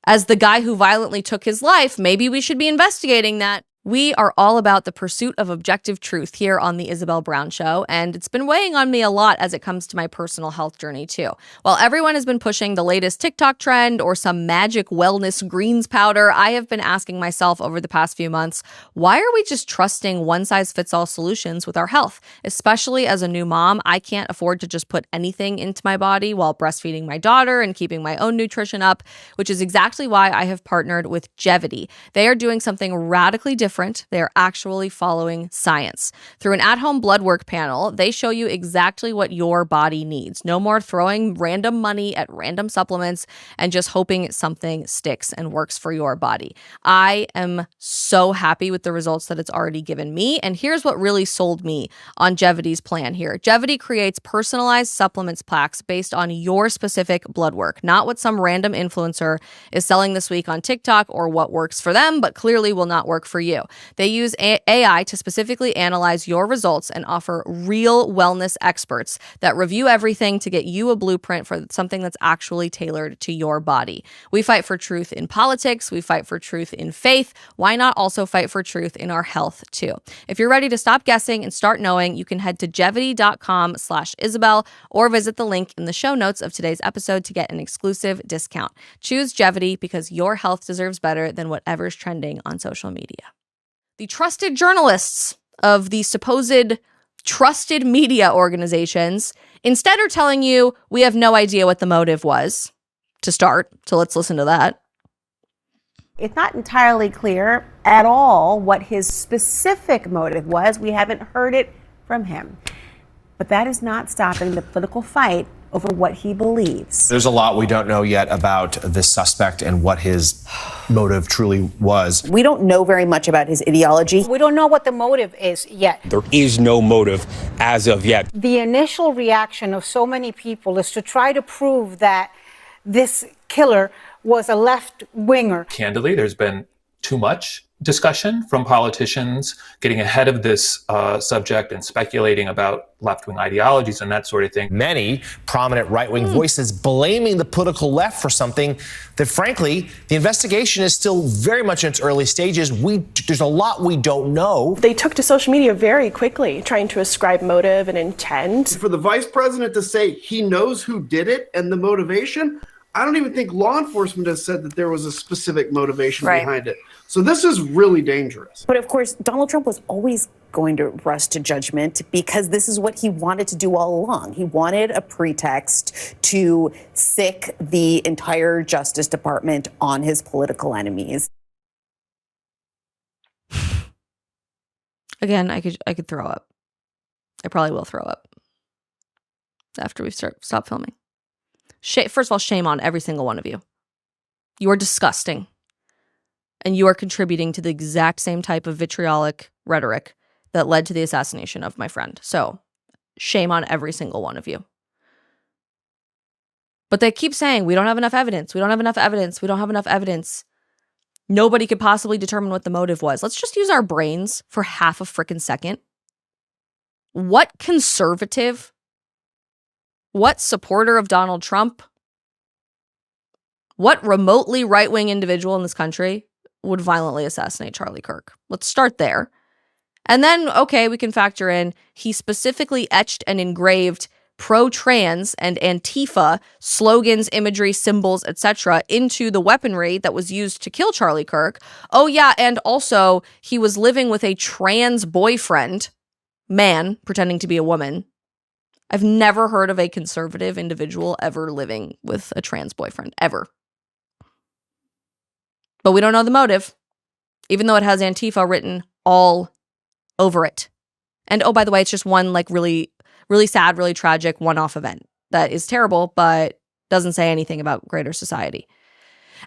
A: as the guy who violently took his life. Maybe we should be investigating that. We are all about the pursuit of objective truth here on the Isabel Brown Show, and it's been weighing on me a lot as it comes to my personal health journey too. While everyone has been pushing the latest TikTok trend or some magic wellness greens powder, I have been asking myself over the past few months, why are we just trusting one-size-fits-all solutions with our health? Especially as a new mom, I can't afford to just put anything into my body while breastfeeding my daughter and keeping my own nutrition up, which is exactly why I have partnered with Jevity. They are doing something radically different. They are actually following science. Through an at-home blood work panel, they show you exactly what your body needs. No more throwing random money at random supplements and just hoping something sticks and works for your body. I am so happy with the results that it's already given me. And here's what really sold me on Jevity's plan here. Jevity creates personalized supplements packs based on your specific blood work, not what some random influencer is selling this week on TikTok or what works for them, but clearly will not work for you. They use AI to specifically analyze your results and offer real wellness experts that review everything to get you a blueprint for something that's actually tailored to your body. We fight for truth in politics. We fight for truth in faith. Why not also fight for truth in our health too? If you're ready to stop guessing and start knowing, you can head to jevity.com/Isabel or visit the link in the show notes of today's episode to get an exclusive discount. Choose Jevity because your health deserves better than whatever's trending on social media. The trusted journalists of the supposed trusted media organizations instead are telling you we have no idea what the motive was to start. So let's listen to that.
J: It's not entirely clear at all what his specific motive was. We haven't heard it from him. But that is not stopping the political fight over what he believes.
K: There's a lot we don't know yet about this suspect and what his motive truly was.
J: We don't know very much about his ideology.
L: We don't know what the motive is yet.
M: There is no motive as of yet.
L: The initial reaction of so many people is to try to prove that this killer was a left-winger.
N: Candidly, there's been too much discussion from politicians getting ahead of this subject and speculating about left-wing ideologies and that sort of thing.
K: Many prominent right-wing voices blaming the political left for something that, frankly, the investigation is still very much in its early stages. There's a lot we don't know.
O: They took to social media very quickly, trying to ascribe motive and intent.
P: For the vice president to say he knows who did it and the motivation, I don't even think law enforcement has said that there was a specific motivation behind it. So this is really dangerous.
J: But of course, Donald Trump was always going to rush to judgment because this is what he wanted to do all along. He wanted a pretext to sick the entire Justice Department on his political enemies.
A: Again, I could throw up. I probably will throw up after we stop filming. First of all, shame on every single one of you. You are disgusting. And you are contributing to the exact same type of vitriolic rhetoric that led to the assassination of my friend. So, shame on every single one of you. But they keep saying, we don't have enough evidence. We don't have enough evidence. We don't have enough evidence. Nobody could possibly determine what the motive was. Let's just use our brains for half a frickin' second. What conservative, what supporter of Donald Trump, what remotely right-wing individual in this country would violently assassinate Charlie Kirk? Let's start there. And then, okay, we can factor in he specifically etched and engraved pro-trans and Antifa slogans, imagery, symbols, etc. into the weaponry that was used to kill Charlie Kirk. Oh yeah, and also he was living with a trans boyfriend, man, pretending to be a woman. I've never heard of a conservative individual ever living with a trans boyfriend, ever. But we don't know the motive, even though it has Antifa written all over it. And oh, by the way, it's just one like really, really sad, really tragic one-off event that is terrible, but doesn't say anything about greater society.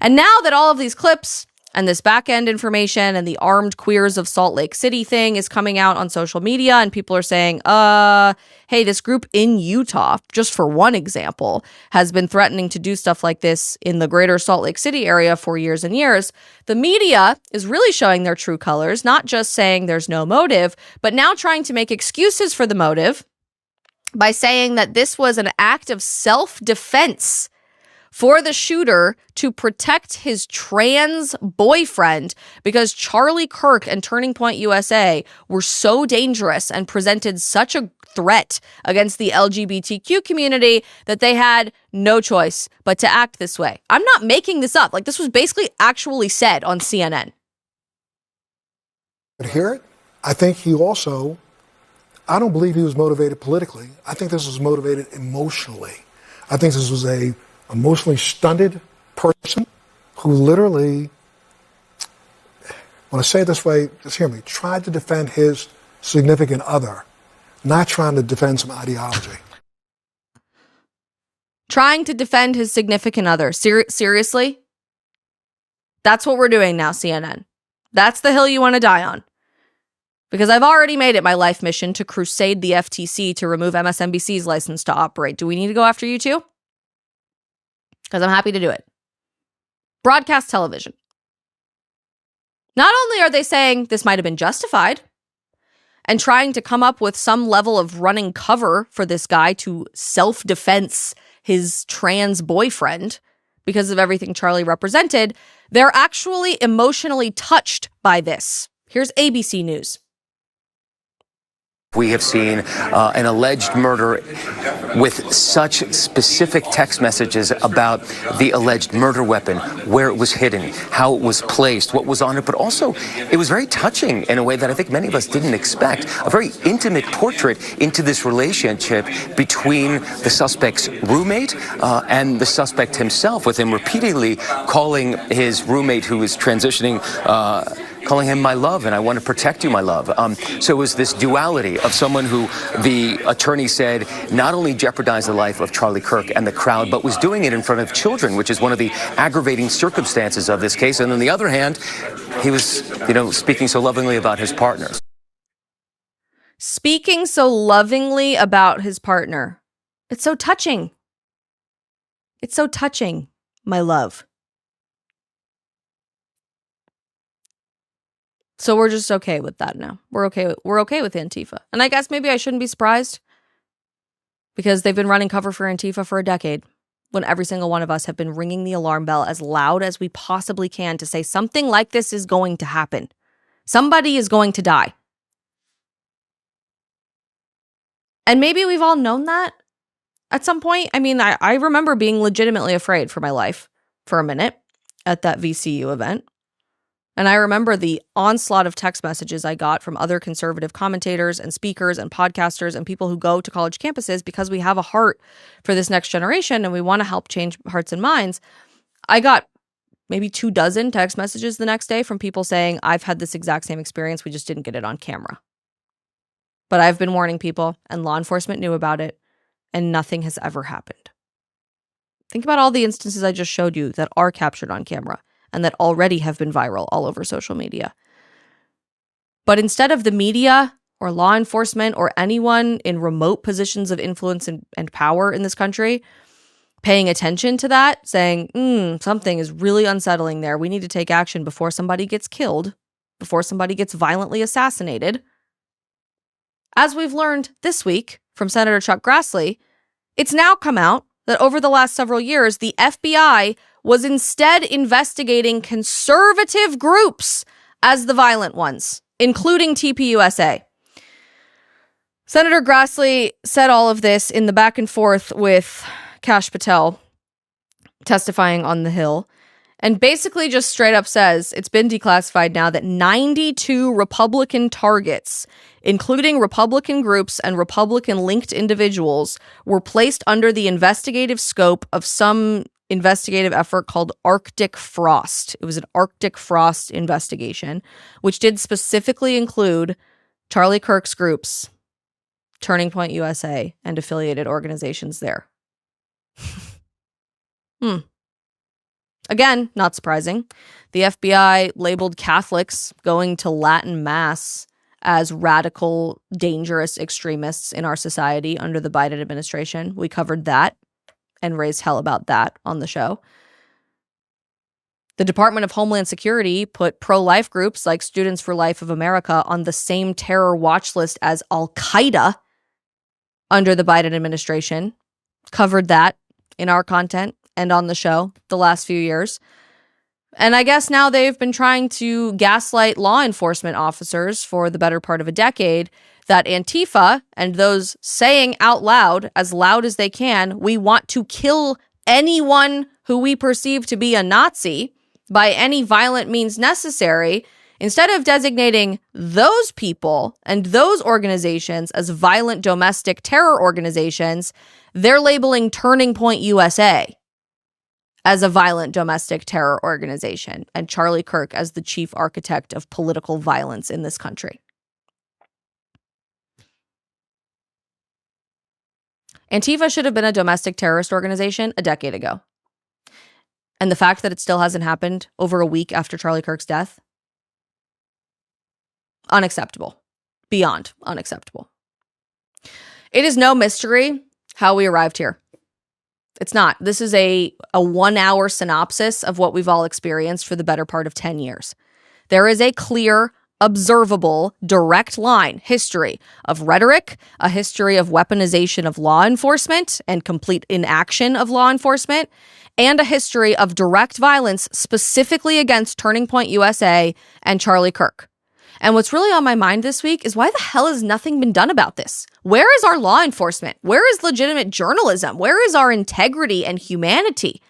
A: And now that all of these clips and this back-end information and the armed queers of Salt Lake City thing is coming out on social media, and people are saying, hey, this group in Utah, just for one example, has been threatening to do stuff like this in the greater Salt Lake City area for years and years. The media is really showing their true colors, not just saying there's no motive, but now trying to make excuses for the motive by saying that this was an act of self-defense for the shooter to protect his trans boyfriend because Charlie Kirk and Turning Point USA were so dangerous and presented such a threat against the LGBTQ community that they had no choice but to act this way. I'm not making this up. Like, this was basically actually said on CNN.
Q: Hear it? I think he also, I don't believe he was motivated politically. I think this was motivated emotionally. I think this was a emotionally stunted person who literally, when I say it this way, just hear me, tried to defend his significant other, not trying to defend some ideology.
A: Trying to defend his significant other. Seriously? That's what we're doing now, CNN. That's the hill you want to die on. Because I've already made it my life mission to crusade the FTC to remove MSNBC's license to operate. Do we need to go after you too? Because I'm happy to do it. Broadcast television. Not only are they saying this might have been justified and trying to come up with some level of running cover for this guy to self-defense his trans boyfriend because of everything Charlie represented, they're actually emotionally touched by this. Here's ABC News.
R: We have seen an alleged murder with such specific text messages about the alleged murder weapon, where it was hidden, how it was placed, what was on it, but also it was very touching in a way that I think many of us didn't expect. A very intimate portrait into this relationship between the suspect's roommate and the suspect himself, with him repeatedly calling his roommate who is transitioning calling him my love, and I want to protect you, my love. So it was this duality of someone who the attorney said not only jeopardized the life of Charlie Kirk and the crowd, but was doing it in front of children, which is one of the aggravating circumstances of this case. And on the other hand, he was, speaking so lovingly about his partner.
A: Speaking so lovingly about his partner. It's so touching. It's so touching, my love. So we're just okay with that now. We're okay with Antifa. And I guess maybe I shouldn't be surprised because they've been running cover for Antifa for a decade when every single one of us have been ringing the alarm bell as loud as we possibly can to say something like this is going to happen. Somebody is going to die. And maybe we've all known that at some point. I mean, I remember being legitimately afraid for my life for a minute at that VCU event. And I remember the onslaught of text messages I got from other conservative commentators and speakers and podcasters and people who go to college campuses because we have a heart for this next generation and we want to help change hearts and minds. I got maybe 24 text messages the next day from people saying, I've had this exact same experience. We just didn't get it on camera. But I've been warning people and law enforcement knew about it and nothing has ever happened. Think about all the instances I just showed you that are captured on camera and that already have been viral all over social media. But instead of the media or law enforcement or anyone in remote positions of influence and power in this country paying attention to that, saying, something is really unsettling there. We need to take action before somebody gets killed, before somebody gets violently assassinated. As we've learned this week from Senator Chuck Grassley, it's now come out that over the last several years, the FBI was instead investigating conservative groups as the violent ones, including TPUSA. Senator Grassley said all of this in the back and forth with Kash Patel testifying on the Hill, and basically just straight up says it's been declassified now that 92 Republican targets, including Republican groups and Republican-linked individuals, were placed under the investigative scope of some investigative effort called Arctic Frost. It was an Arctic Frost investigation, which did specifically include Charlie Kirk's groups, Turning Point USA, and affiliated organizations there. Again, not surprising. The FBI labeled Catholics going to Latin Mass as radical, dangerous extremists in our society under the Biden administration. We covered that and raised hell about that on the show. The Department of Homeland Security put pro-life groups like Students for Life of America on the same terror watch list as Al-Qaeda under the Biden administration. Covered that in our content and on the show the last few years. And I guess now they've been trying to gaslight law enforcement officers for the better part of a decade that Antifa and those saying out loud as they can, we want to kill anyone who we perceive to be a Nazi by any violent means necessary, instead of designating those people and those organizations as violent domestic terror organizations, they're labeling Turning Point USA as a violent domestic terror organization and Charlie Kirk as the chief architect of political violence in this country. Antifa should have been a domestic terrorist organization a decade ago. And the fact that it still hasn't happened over a week after Charlie Kirk's death, unacceptable. Beyond unacceptable. It is no mystery how we arrived here. It's not. This is a 1-hour synopsis of what we've all experienced for the better part of 10 years. There is a clear, observable, direct line history of rhetoric, a history of weaponization of law enforcement and complete inaction of law enforcement, and a history of direct violence specifically against Turning Point USA and Charlie Kirk. And what's really on my mind this week is why the hell has nothing been done about this? Where is our law enforcement? Where is legitimate journalism? Where is our integrity and humanity?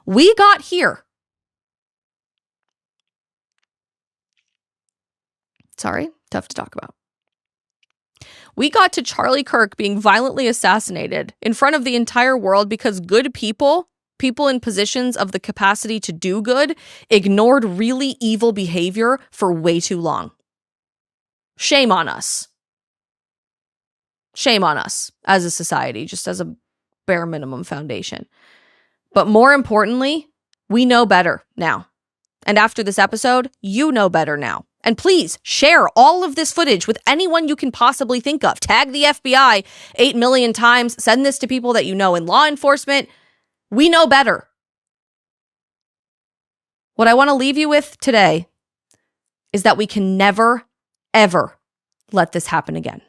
A: We got here. Sorry, tough to talk about. We got to Charlie Kirk being violently assassinated in front of the entire world because good people in positions of the capacity to do good, ignored really evil behavior for way too long. Shame on us. Shame on us as a society, just as a bare minimum foundation. But more importantly, we know better now. And after this episode, you know better now. And please share all of this footage with anyone you can possibly think of. Tag the FBI 8 million times. Send this to people that you know in law enforcement. We know better. What I want to leave you with today is that we can never, ever let this happen again.